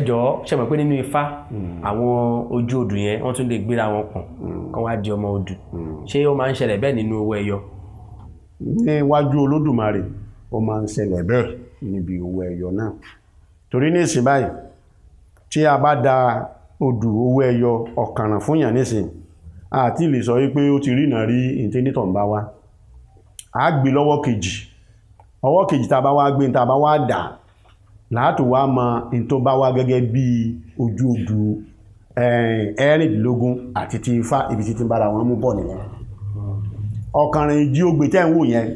jọ̀ọ́ ṣe mọ̀ pé nínú Ifá àwọn ojú odù yẹn wọ́n tún lè gbéra wọn pọ̀n kán wá di ọmọ odù ṣé ó máa ń ṣẹlẹ̀ bẹ́ẹ̀ nínú owó ẹyọ? Níwájú Olódùmarè ó máa ń ṣẹlẹ̀ bẹ́ẹ̀ níbi owó ẹyọ náà torí ní ìsìn báyìí tí a bá da odù owó ẹyọ ọ̀kànràn fún yàn nísìn àti lè sọ wípé ó ti rìnà rí ìtẹ́nítọ̀ ń bá wá a gbé lọ́wọ́ kejì ọwọ́ kejì tá a bá wá gbé tá a bá wá dà láàtò wá mọ in tó bá wá gẹ́gẹ́ bí ojú odù ẹ̀rìndínlógún àti ti Ifá ibi tí ti ń bára wọn mú bọ̀ nìyẹn. Ọ̀kànràn ìjì ogbè tẹ́ ń wò yẹn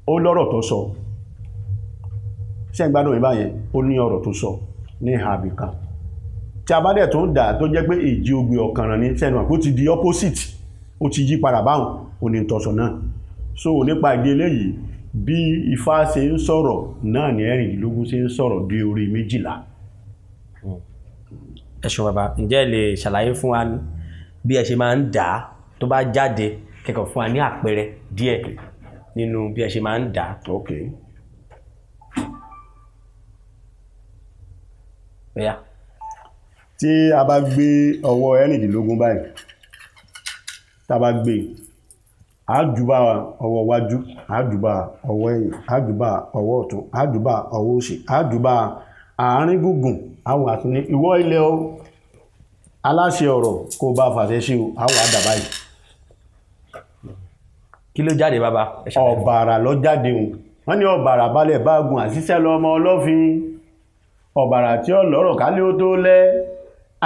ó lọ́rọ̀ tó sọ ṣé ń gbádùn ìbá yẹn ó ní ọ̀rọ̀ tó sọ ní àbí kan tí a bá dẹ̀ tó ń dà tó jẹ́ pé ìjì ogbè Ọ̀kànràn ní sẹ́nu àpò ti di opposite ó ti yí padà báhùn ó ní tọ̀sọ̀ náà so nípa ìdí eléyìí bí Ifá ṣe ń sọ̀rọ̀ náà ní ẹ̀rìndínlógún ṣe ń sọ̀rọ̀ dé orí 12. Ẹ ṣeun bàbá, ǹjẹ́ ẹ lè ṣàlàyé fún wa bí ẹ ṣe máa ń dà á tó bá jáde kẹ́kọ̀ọ́ fún wa ní àpẹẹrẹ díẹ̀ nínú bí ẹ ṣe máa ń dà á? Ok. Bẹ́yà. Tí a bá gbé ọwọ́ ẹ̀rìndínlógún báyìí tá a bá gbé àjùbà ọwọ́ wájú àjùbà ọwọ́ ẹ̀yìn àjùbà ọwọ́ ọ̀tún àjùbà ọwọ́ òsì àjùbà àárín gùngùn àwọn àtúní ìwọ ilẹ̀ o aláṣẹ ọ̀rọ̀ kó bá fàṣẹ sí o àwọn àdàbà yìí. Kí ló jáde bàbá? Ọ̀bàrà ló jáde o wọ́n ní ọ̀bàrà balẹ̀ bágun àṣìṣẹ́ lọ́mọ ọlọ́fin ọ̀bàrà tí ó lọ́rọ̀ kálé ó tó lẹ́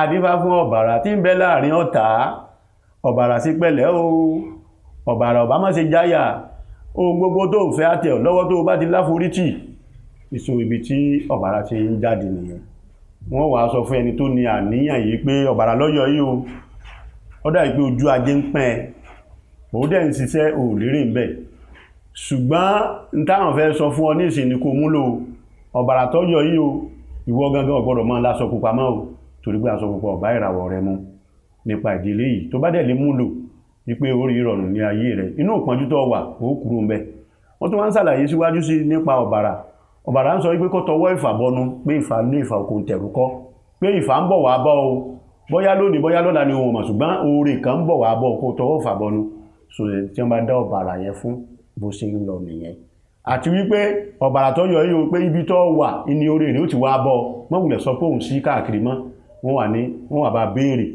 àdífá fún ọ̀bàrà tí ń bẹ láàrin ọ̀tá ọ̀bàrà sí pẹ̀lẹ́ o ọ̀bàrà ọ̀bá má ṣe jáyà ohun gbogbo tó fẹ́ àtẹ lọ́wọ́ tó bá ti láforítì ìṣò ibi tí ọ̀bàrà ti ń jáde nìyẹn. Wọ́n wàá sọ fún ẹni tó ní àníyàn yìí pé ọ̀bàrà lọ́yọ̀ yìí o ó dà pé ojú ajé ń pẹ́ òun dẹ̀ ń ṣiṣẹ́ òlérè ń bẹ̀ ṣùgbọ́n n táwọn fẹ́ sọ fún ọ ní ìsìn ni kò múlò ọ̀bàrà tọ́yọ̀ yìí o ìwọ gangan ò gbọ́dọ̀ máa láṣọ pupa mọ́ o torí pé aṣọ pupa ọ̀bá ìràwọ̀ rẹ mu nípa ìdílé yìí tó bá dẹ̀ lè múlò wípé orí ìrọ̀rùn ní ayé rẹ̀ inú ìpọ́njú tó wà ó kúrò ń bẹ̀. Wọ́n tún wá ń ṣàlàyé síwájú sí nípa ọ̀bàrà ọ̀bàrà ń sọ wípé kó tọwọ́ ìfà bọnu pé ìfà ní ìfà òkò tẹ̀rù kọ́ pé ìfà ń bọ̀ wá bọ́ o bóyá lónìí bóyá lọ́la ni ohun mọ̀ ṣùgbọ́n oore kan ń bọ̀ wá bọ́ kó tọwọ́ ìfà bọnu so tí wọ́n bá dá ọ̀bàrà yẹn fún bó ṣe ń lọ nìyẹn. Àti wípé ọ̀bàrà tó yọ yìí o pé ibi tó wà ní orí rẹ̀ ó ti wá bọ́ mọ́ wùlẹ̀ sọ pé òun sí káàkiri mọ́ wọ́n wà bá béèrè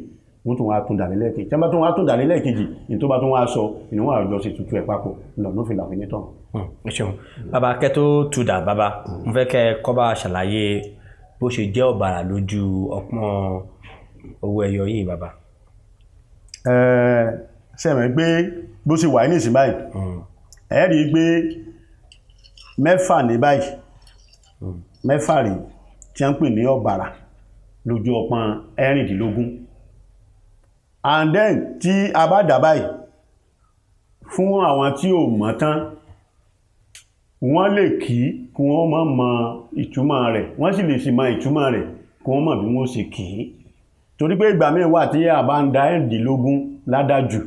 wọ́n tún wá tún dàlẹ́ lẹ́ẹ̀kejì tí wọ́n bá tún wá tún dàlẹ́ lẹ́ẹ̀kejì ní tó bá tún wá sọ ìnú wà àjọ sí tutù ẹ̀ papọ̀ lọ́nà fi làwọn onítọ̀. Ẹ ṣeun bàbá kẹ́ tó tu dà bàbá mo fẹ́ kẹ́ kọ́ bá ṣàlàyé bó ṣe jẹ́ ọ̀bàrà lójú ọpọ́n owó ẹyọ yìí bàbá. Sẹ́mi pé bó ṣe wà ní ìsìn báyìí ẹ rí i pé mẹ́fà ní báyìí mẹ́fà rí tí wọ́n ń pè ní ọ̀bàrà lójú ọpọ́n ẹ̀rìndínlógún and then tí a bá dà báyìí fún àwọn tí ò mọ̀ tán wọ́n lè kí wọ́n má mọ ìtumọ̀ rẹ̀ wọ́n sì lè sì mọ ìtumọ̀ rẹ̀ kí wọ́n mọ̀ bí wọ́n ṣe kì í torí pé ìgbà míì wà tí a bá ń da ẹ̀rìndínlógún ládájù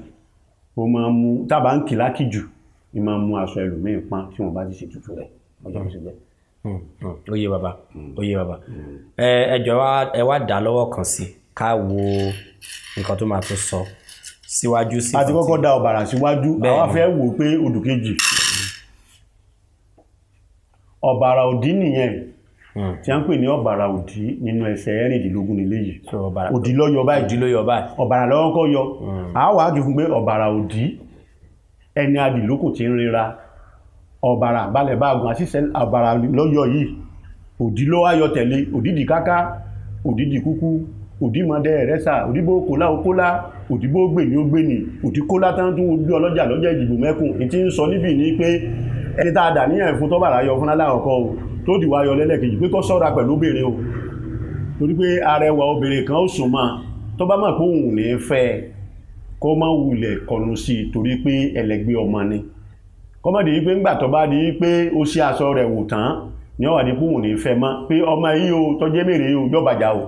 ó máa ń mú tábà ń kì lákìjù ní máa ń mú aṣọ ẹlòmíì pọ́n tí wọ́n bá ti ṣètùtù rẹ̀ ọjọ́ ìṣẹ́ jẹ́. Ó yé bàbá ó yé bàbá ẹ jọ̀ọ́ ẹ wá dá lọ́wọ́ kan sí ká wo nǹkan tó máa tó sọ síwájú sí. a ti kọ́kọ́ dá ọ̀bàrà síwájú àwa fẹ́ wò pé odù kejì ọ̀bàrà òdì nìyẹn tí a ń pè ní ọ̀bàrà òdì nínú ẹsẹ̀ ẹ̀rìndínlógún nílé yìí òdì ló yọ báyìí ọ̀bàrà lọ́wọ́ kọ́ yọ àwa á jù fún pé ọ̀bàrà òdì ẹni adìlókò tí ń rira ọ̀bàrà balẹ̀ báàgùn àṣìṣẹ́ ọ̀bàrà lọ́yọ̀ yìí òdì ló wá yọ tẹ̀lé òdìdì káká òdìdì kúkú òdì mọ́dẹ́ ẹ̀rẹ́sà òdìbò kólá okólá òdìbò gbè ní ó gbé ní òdì kólá tán tún gbé ọlọ́jà lọ́jà ìdìbò mẹ́kùn ìtí ń sọ níbì ní pé ẹni tá a dà níyàn fún tọ́bàrà yọ fún aláàkọ́ o tó dìwà yọ lẹ́lẹ́kejì pé kó ṣọ́ra pẹ̀lú obìnrin o torí pé arẹwà obìnrin kan ó sùn mọ́ tó bá mọ̀ pé òun ní fẹ́ kó má wulẹ̀ kọnu sí i torí pé ẹlẹgbẹ́ ọmọ ni kọ́mọ̀dé yìí pé ńgbà tó bá di pé ó ṣí aṣọ rẹ̀ wò tán ní ọ̀wà ní pòun ní fẹ́ mọ́ pé ọmọ yìí o tọ́jẹ́ mèrè o jọbàjá o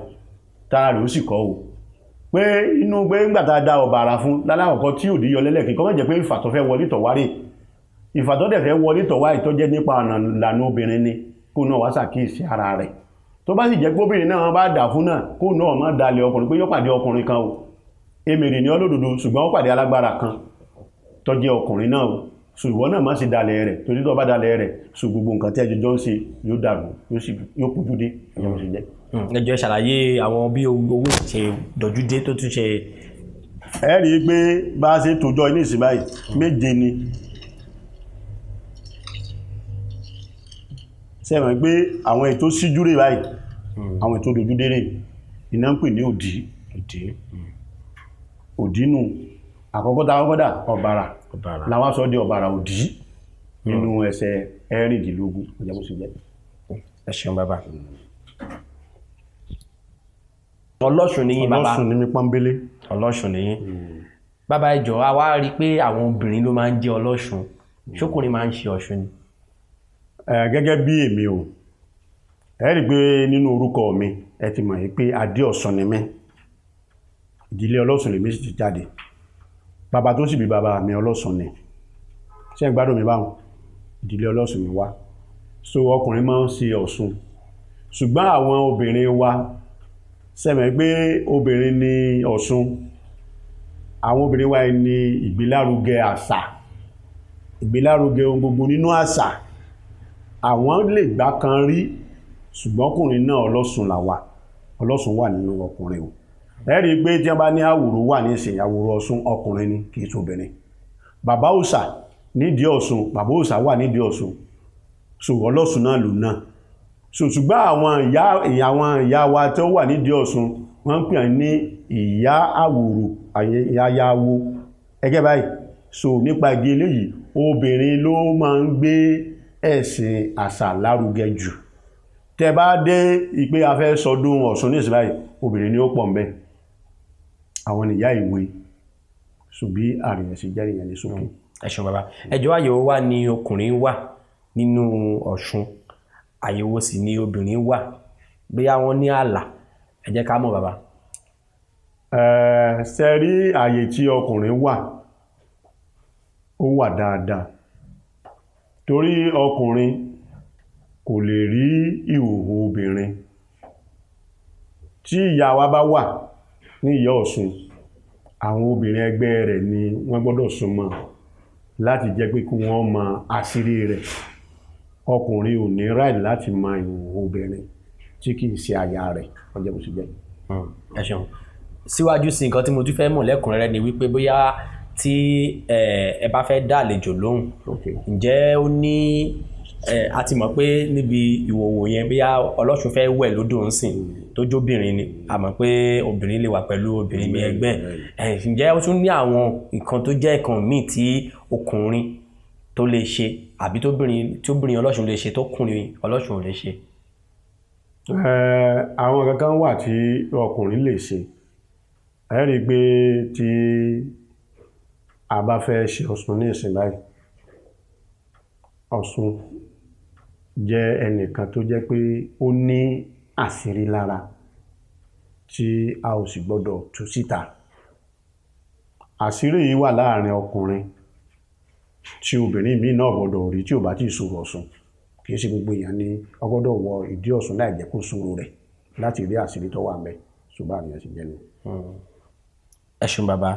tára rẹ̀ ó sì kọ́ o pé inú pé ńgbà tá a da ọ̀bàrà fún lálákọ̀ọ́kọ́ tí òdì yọ lẹ́lẹ́kejì kọ́mọ̀ jẹ́ pé ìfàtọ́ fẹ́ wọlé tọ̀wárì ìfàtọ́ dẹ̀ fẹ́ wọlé tọ̀wárì tó jẹ́ nípa ọ̀nà ìlànà obìnrin ni kó náà wá ṣàkíyèsí ara rẹ̀ tó tó bá sì jẹ́ gbóbìnrin náà bá dà fún náà kó náà má dalẹ̀ ọkùnrin pé yóò pàdé ọkùnrin kan o èmèrè ní olódodo ṣùgbọ́n ó pàdé alágbára kan tó jẹ́ ọkùnrin náà o ṣùgbọ́n náà má sì dalẹ̀ rẹ̀ torí tó bá dalẹ̀ rẹ̀ ṣù gbogbo nǹkan tí ẹjọ́ ń ṣe yóò dàrú yóò kújú dé ẹjọ́ sì jẹ́. ẹjọ́ ṣàlàyé àwọn bí owó ṣe dọ̀jú dé tó tún ṣe. ẹ rí i pé bá a ṣe tòjọ́ ní ìsìn báyìí méje ni sẹ́wọ̀n pé àwọn ètò síjúrè báyìí àwọn ètò dojúdérè iná ń pè ní òdínú àkọ́kọ́ tá kọ́kọ́ dà ọ̀bàrà láwọn sọ di ọ̀bàrà òdí nínú ẹsẹ̀ ẹ̀rìndínlógún ọjọ́ bó sì jẹ́. ẹ ṣeun bàbá. ọlọ́ṣun ni yín bàbá. ọlọ́ṣun ni mí pọ́nbélé. ọlọ́ṣun ni yín. bàbá ẹ jọ̀ọ́ a wá rí i pé àwọn obìnrin ló máa ń jẹ́ ọlọ́ṣun ṣókùnrin máa ń ṣe ọ̀ṣun ni. gẹ́gẹ́ bí èmi o ẹ rí i pé nínú orúkọ mi ẹ ti mọ̀ pé Adéọ̀sùn ni mí ìdílé ọlọ́ṣun lèmi sì ti jáde bàbá tó sì bí bàbá mi ọlọ́ṣun ni ṣé ń gbádùn mi báwọn ìdílé ọlọ́ṣun mi wá so ọkùnrin máa ń ṣe ọ̀ṣun ṣùgbọ́n àwọn obìnrin wa sẹ́mẹ̀ pé obìnrin ní ọ̀ṣun àwọn obìnrin wa ní ìgbélárugẹ àṣà ìgbélárugẹ ohun gbogbo nínú àṣà àwọn lè gbá kan rí ṣùgbọ́n ọkùnrin náà ọlọ́ṣun làwà ọlọ́ṣun wà nínú ọkùnrin o ẹ rí i pé tí wọ́n bá ní àwòrò wà ní ìsìn àwòrò ọ̀ṣun ọkùnrin ni kì í ṣe obìnrin bàbá òòṣà nídìí ọ̀ṣun bàbá òòṣà wà nídìí ọ̀ṣun so ọlọ́ṣun náà lò náà so ṣùgbọ́n àwọn ìyá wa tó wà nídìí ọ̀ṣun wọ́n ń pè ní ìyá àwòrò àyàwó ẹgẹ́ báyìí so nípa ìdí eléyìí obìnrin ló máa ń gbé ẹ̀sìn àṣà lárugẹ jù tẹ bá dé ìpé afẹ́ sọdún ọ̀ṣun ní ìsìn báyìí obìnrin ni ó pọ̀ ńbẹ̀ àwọn ìyá ìwé ṣùgbí àríyànṣe jẹ́ ìyẹn ní sókè. ẹ̀ṣùn bàbá ẹjọ́ àyẹ̀wò wà ní ọkùnrin wà nínú ọ̀ṣun àyẹ̀wò sì ní obìnrin wà bí àwọn ní ààlà ẹ jẹ́ ká mọ̀ bàbá. ṣe rí àyè tí ọkùnrin wà ó wà dáadáa torí ọkùnrin kò lè rí ìhòòhò obìnrin tí ìyá wa bá wà ní ìyá ọ̀ṣun àwọn obìnrin ẹgbẹ́ rẹ̀ ni wọ́n gbọ́dọ̀ súnmọ́ láti jẹ́ pé kí wọ́n mọ àṣírí rẹ̀ ọkùnrin ò ní ráì láti mọ ìhòòhò obìnrin tí kìí ṣe àyà rẹ̀ ọjọ́ bó ṣe jẹ́. ẹ ṣeun síwájú sí nǹkan tí mo tún fẹ́ mọ̀ lẹ́kùnrẹ́rẹ́ ni wípé bóyá tí ẹ bá fẹ́ dá àlejò lóhùn ǹjẹ́ ó ní a ti mọ̀ pé níbi ìwòwò yẹn bóyá ọlọ́ṣun fẹ́ wẹ̀ lódò ń sìn tó jóbìnrin ni a mọ̀ pé obìnrin lè wà pẹ̀lú obìnrin mi ẹgbẹ́ ǹjẹ́ ó tún ní àwọn nǹkan tó jẹ́ nǹkan míì tí ọkùnrin tó lè ṣe àbí tóbìnrin ọlọ́ṣun lè ṣe tó kùnrin ọlọ́ṣun ò lè ṣe. àwọn kankan wà tí ọkùnrin lè ṣe ẹ rí i pé tí a bá fẹ́ ṣe ọ̀ṣun ní ìsìn báyìí ọ̀ṣun jẹ́ ẹnìkan tó jẹ́ pé ó ní àṣírí lára tí a ò sì gbọ́dọ̀ tú síta àṣírí yìí wà láàrin ọkùnrin tí obìnrin míì náà gbọ́dọ̀ rí tí ò bá ti sọ̀rọ̀ ọ̀ṣun kìí ṣe gbogbo èèyàn ni ó gbọ́dọ̀ wọ ìdí ọ̀ṣun láì jẹ́ kó sọ̀rọ̀ rẹ̀ láti rí àṣírí tó wà ńbẹ̀ ṣùgbọ́n àníyàn sì jẹ́ nu. ẹ ṣeun bàbá